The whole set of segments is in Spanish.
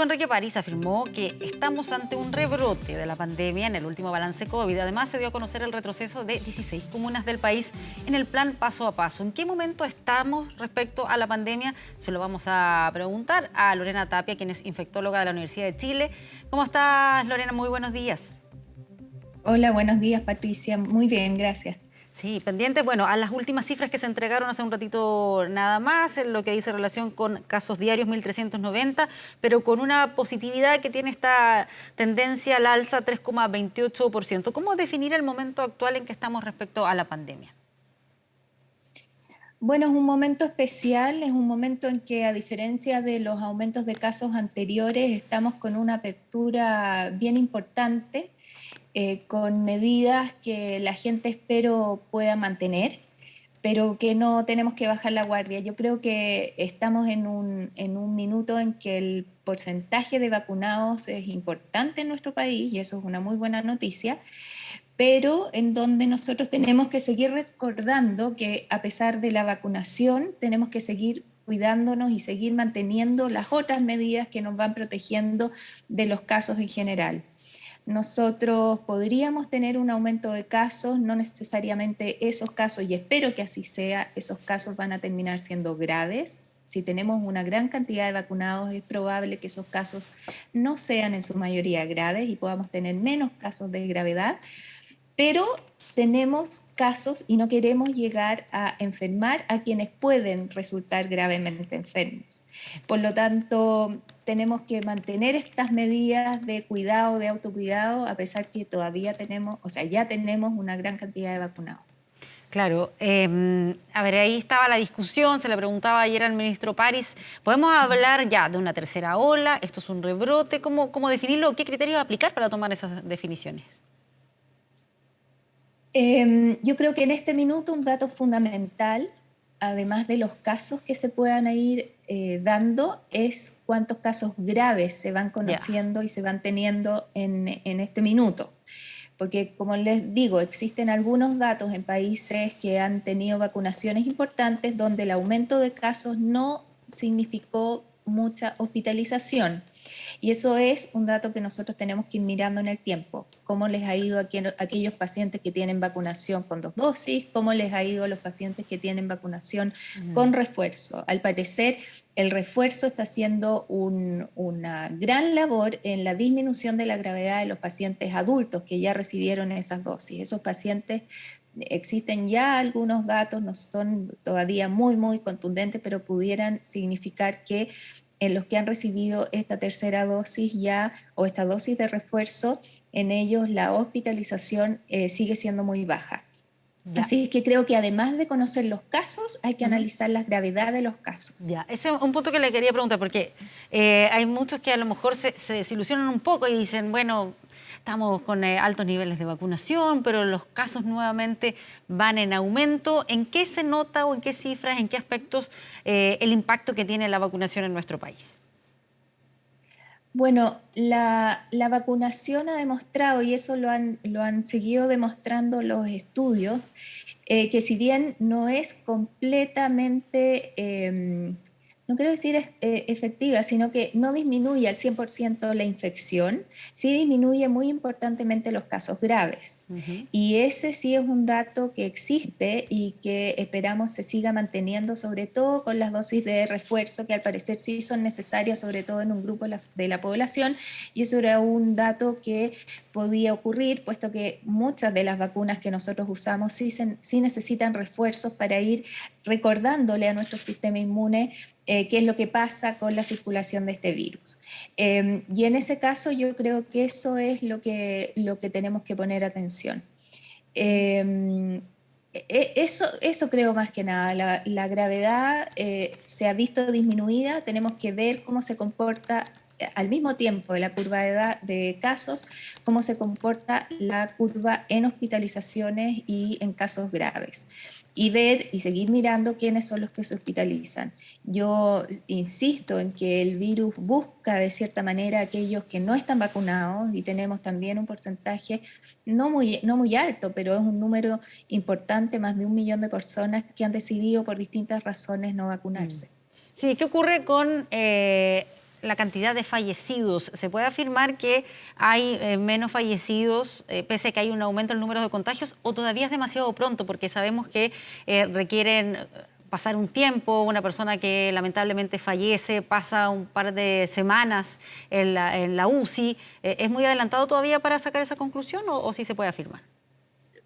Enrique París afirmó que estamos ante un rebrote de la pandemia en el último balance COVID. Además, se dio a conocer el retroceso de 16 comunas del país en el plan paso a paso. ¿En qué momento estamos respecto a la pandemia? Se lo vamos a preguntar a Lorena Tapia, quien es infectóloga de la Universidad de Chile. ¿Cómo estás, Lorena? Muy buenos días. Hola, buenos días, Patricia. Muy bien, gracias. Sí, pendiente, bueno, a las últimas cifras que se entregaron hace un ratito nada más, en lo que dice relación con casos diarios 1.390, pero con una positividad que tiene esta tendencia al alza 3,28%. ¿Cómo definir el momento actual en que estamos respecto a la pandemia? Bueno, es un momento especial, es un momento en que a diferencia de los aumentos de casos anteriores, estamos con una apertura bien importante, con medidas que la gente espero pueda mantener, pero que no tenemos que bajar la guardia. Yo creo que estamos en un minuto en que el porcentaje de vacunados es importante en nuestro país y eso es una muy buena noticia, pero en donde nosotros tenemos que seguir recordando que a pesar de la vacunación tenemos que seguir cuidándonos y seguir manteniendo las otras medidas que nos van protegiendo de los casos en general. Nosotros podríamos tener un aumento de casos, no necesariamente esos casos, y espero que así sea, esos casos van a terminar siendo graves. Si tenemos una gran cantidad de vacunados, es probable que esos casos no sean en su mayoría graves y podamos tener menos casos de gravedad, pero tenemos casos y no queremos llegar a enfermar a quienes pueden resultar gravemente enfermos. Por lo tanto, tenemos que mantener estas medidas de cuidado, de autocuidado, a pesar que todavía tenemos, o sea, ya tenemos una gran cantidad de vacunados. Claro, a ver, ahí estaba la discusión, se le preguntaba ayer al ministro París, ¿podemos hablar ya de una tercera ola? ¿Esto es un rebrote? ¿Cómo definirlo? ¿Qué criterios aplicar para tomar esas definiciones? Yo creo que en este minuto un dato fundamental, además de los casos que se puedan ir dando, es cuántos casos graves se van Ya. conociendo y se van teniendo en este minuto. Porque, como les digo, existen algunos datos en países que han tenido vacunaciones importantes donde el aumento de casos no significó mucha hospitalización. Y eso es un dato que nosotros tenemos que ir mirando en el tiempo. ¿Cómo les ha ido a aquellos pacientes que tienen vacunación con 2 dosis? ¿Cómo les ha ido a los pacientes que tienen vacunación con refuerzo? Al parecer, el refuerzo está haciendo una gran labor en la disminución de la gravedad de los pacientes adultos que ya recibieron esas dosis. Esos pacientes, existen ya algunos datos, no son todavía muy contundentes, pero pudieran significar que en los que han recibido esta tercera dosis ya o esta dosis de refuerzo, en ellos la hospitalización sigue siendo muy baja. Ya. Así que creo que además de conocer los casos, hay que analizar la gravedad de los casos. Ya, ese es un punto que le quería preguntar, porque hay muchos que a lo mejor se desilusionan un poco y dicen, bueno, estamos con altos niveles de vacunación, pero los casos nuevamente van en aumento. ¿En qué se nota o en qué cifras, en qué aspectos el impacto que tiene la vacunación en nuestro país? Bueno, la vacunación ha demostrado, y eso lo han seguido demostrando los estudios, que si bien no es completamente, no quiero decir efectiva, sino que no disminuye al 100% la infección, sí disminuye muy importantemente los casos graves. Y ese sí es un dato que existe y que esperamos se siga manteniendo, sobre todo con las dosis de refuerzo, que al parecer sí son necesarias, sobre todo en un grupo de la población. Y eso era un dato que podía ocurrir, puesto que muchas de las vacunas que nosotros usamos sí necesitan refuerzos para ir recordándole a nuestro sistema inmune qué es lo que pasa con la circulación de este virus. Y en ese caso yo creo que eso es lo que tenemos que poner atención. Eso creo más que nada, la gravedad se ha visto disminuida, tenemos que ver cómo se comporta al mismo tiempo de la curva de casos, cómo se comporta la curva en hospitalizaciones y en casos graves. Y ver y seguir mirando quiénes son los que se hospitalizan. Yo insisto en que el virus busca de cierta manera a aquellos que no están vacunados y tenemos también un porcentaje no muy alto, pero es un número importante, más de 1 millón de personas que han decidido por distintas razones no vacunarse. Sí, ¿qué ocurre con la cantidad de fallecidos. ¿Se puede afirmar que hay menos fallecidos, pese a que hay un aumento en el número de contagios, o todavía es demasiado pronto? Porque sabemos que requieren pasar un tiempo, una persona que lamentablemente fallece pasa un par de semanas en la UCI. ¿Es muy adelantado todavía para sacar esa conclusión o sí se puede afirmar?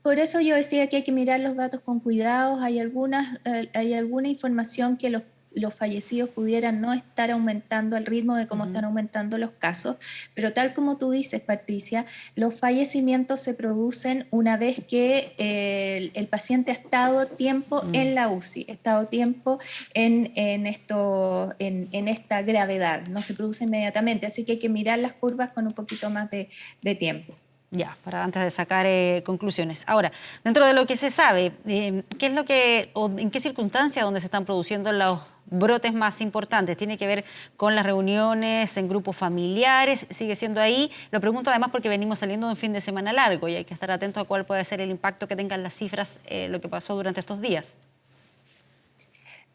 Por eso yo decía que hay que mirar los datos con cuidado. Hay alguna información que los fallecidos pudieran no estar aumentando al ritmo de cómo están aumentando los casos, pero tal como tú dices, Patricia, los fallecimientos se producen una vez que el paciente ha estado tiempo en la UCI, ha estado tiempo en esta gravedad, no se produce inmediatamente, así que hay que mirar las curvas con un poquito más de tiempo. Ya, para antes de sacar conclusiones. Ahora, dentro de lo que se sabe, ¿qué es lo que, o en qué circunstancias donde se están produciendo los brotes más importantes? ¿Tiene que ver con las reuniones en grupos familiares? ¿Sigue siendo ahí? Lo pregunto además porque venimos saliendo de un fin de semana largo y hay que estar atentos a cuál puede ser el impacto que tengan las cifras, lo que pasó durante estos días.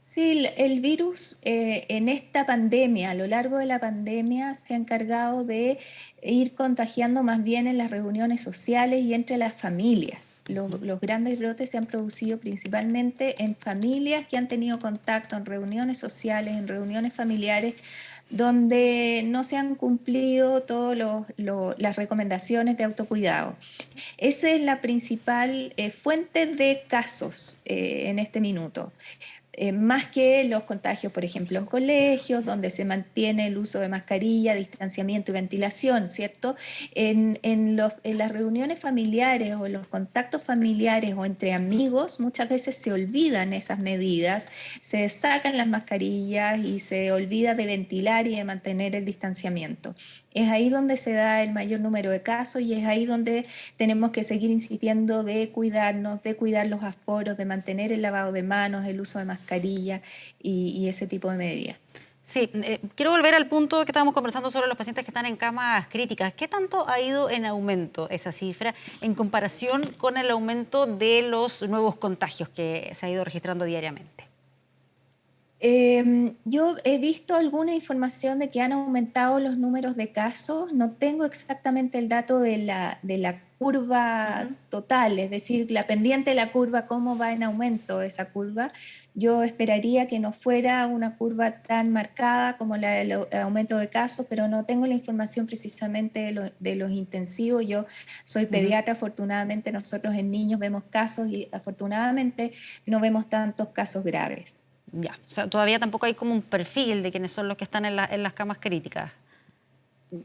Sí, el virus en esta pandemia, a lo largo de la pandemia, se ha encargado de ir contagiando más bien en las reuniones sociales y entre las familias. Los grandes brotes se han producido principalmente en familias que han tenido contacto en reuniones sociales, en reuniones familiares, donde no se han cumplido todas las recomendaciones de autocuidado. Esa es la principal fuente de casos en este minuto. Más que los contagios, por ejemplo, en colegios, donde se mantiene el uso de mascarilla, distanciamiento y ventilación, ¿cierto? En las reuniones familiares o en los contactos familiares o entre amigos, muchas veces se olvidan esas medidas, se sacan las mascarillas y se olvida de ventilar y de mantener el distanciamiento. Es ahí donde se da el mayor número de casos y es ahí donde tenemos que seguir insistiendo de cuidarnos, de cuidar los aforos, de mantener el lavado de manos, el uso de mascarilla y ese tipo de medidas. Sí, quiero volver al punto que estábamos conversando sobre los pacientes que están en camas críticas. ¿Qué tanto ha ido en aumento esa cifra en comparación con el aumento de los nuevos contagios que se ha ido registrando diariamente? Yo he visto alguna información de que han aumentado los números de casos. No tengo exactamente el dato de la curva total, es decir, la pendiente de la curva, cómo va en aumento esa curva. Yo esperaría que no fuera una curva tan marcada como la del aumento de casos, pero no tengo la información precisamente de los intensivos. Yo soy pediatra, afortunadamente nosotros en niños vemos casos y afortunadamente no vemos tantos casos graves. Ya, o sea, todavía tampoco hay como un perfil de quiénes son los que están en las camas críticas.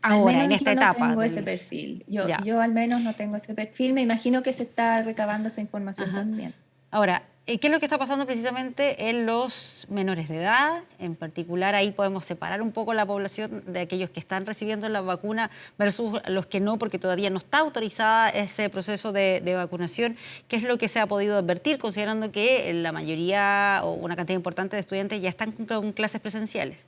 Al Ahora, en menos esta yo no etapa. tengo ese perfil. Ya. Yo al menos no tengo ese perfil. Me imagino que se está recabando esa información Ajá. también. Ahora, ¿qué es lo que está pasando precisamente en los menores de edad? En particular, ahí podemos separar un poco la población de aquellos que están recibiendo la vacuna versus los que no, porque todavía no está autorizada ese proceso de vacunación. ¿Qué es lo que se ha podido advertir, considerando que la mayoría o una cantidad importante de estudiantes ya están con clases presenciales?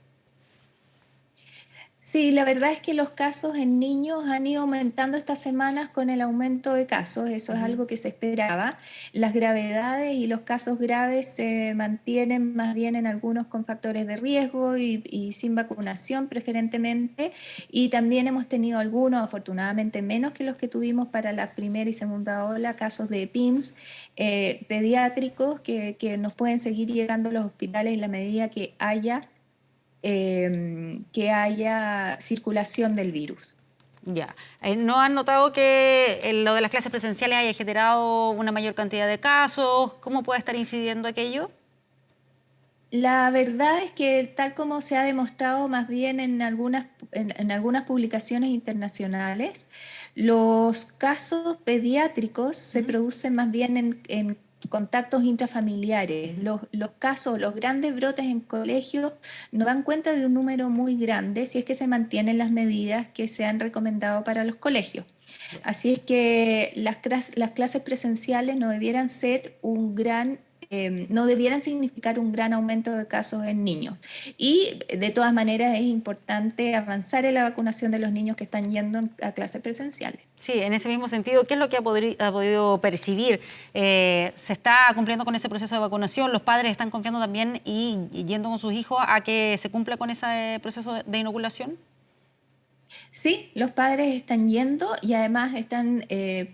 Sí, la verdad es que los casos en niños han ido aumentando estas semanas con el aumento de casos, eso es algo que se esperaba. Las gravedades y los casos graves se mantienen más bien en algunos con factores de riesgo y sin vacunación preferentemente, y también hemos tenido algunos, afortunadamente menos que los que tuvimos para la primera y segunda ola, casos de PIMS pediátricos que nos pueden seguir llegando a los hospitales en la medida que haya circulación del virus. Ya. ¿No han notado que lo de las clases presenciales haya generado una mayor cantidad de casos? ¿Cómo puede estar incidiendo aquello? La verdad es que tal como se ha demostrado más bien en algunas publicaciones internacionales, los casos pediátricos se producen más bien en contactos intrafamiliares. Los casos, los grandes brotes en colegios nos dan cuenta de un número muy grande si es que se mantienen las medidas que se han recomendado para los colegios. Así es que las clases presenciales no debieran ser un gran no debieran significar un gran aumento de casos en niños. Y de todas maneras es importante avanzar en la vacunación de los niños que están yendo a clases presenciales. Sí, en ese mismo sentido, ¿qué es lo que ha podido percibir? ¿Se está cumpliendo con ese proceso de vacunación? ¿Los padres están confiando también y yendo con sus hijos a que se cumpla con ese proceso de inoculación? Sí, los padres están yendo y además están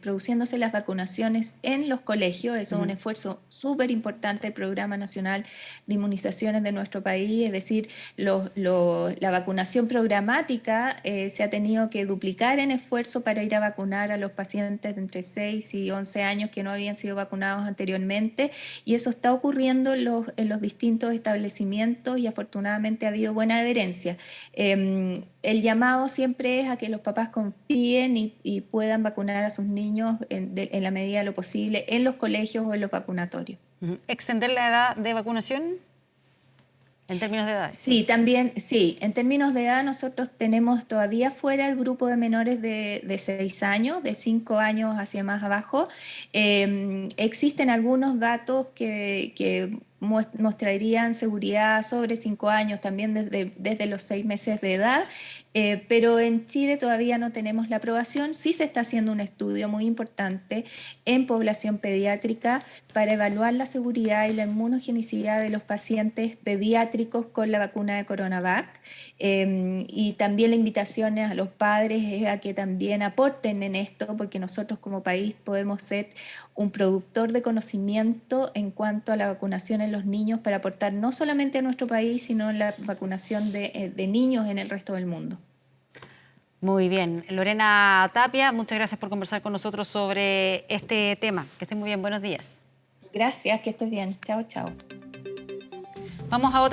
produciéndose las vacunaciones en los colegios. Eso es un esfuerzo súper importante del Programa Nacional de Inmunizaciones de nuestro país. Es decir, la vacunación programática se ha tenido que duplicar en esfuerzo para ir a vacunar a los pacientes de entre 6 y 11 años que no habían sido vacunados anteriormente. Y eso está ocurriendo en los distintos establecimientos y afortunadamente ha habido buena adherencia. El llamado siempre es a que los papás confíen y puedan vacunar a sus niños en la medida de lo posible en los colegios o en los vacunatorios. ¿Extender la edad de vacunación en términos de edad? Sí, también, sí. En términos de edad nosotros tenemos todavía fuera el grupo de menores de 6 años, de 5 años hacia más abajo. Existen algunos datos que mostrarían seguridad sobre 5 años, también desde los 6 meses de edad, pero en Chile todavía no tenemos la aprobación. Sí se está haciendo un estudio muy importante en población pediátrica para evaluar la seguridad y la inmunogenicidad de los pacientes pediátricos con la vacuna de Coronavac, y también la invitación a los padres es a que también aporten en esto, porque nosotros como país podemos ser un productor de conocimiento en cuanto a la vacunación en los niños para aportar no solamente a nuestro país, sino en la vacunación de niños en el resto del mundo. Muy bien. Lorena Tapia, muchas gracias por conversar con nosotros sobre este tema. Que estén muy bien. Buenos días. Gracias, que estés bien. Chao, chao. Vamos a otra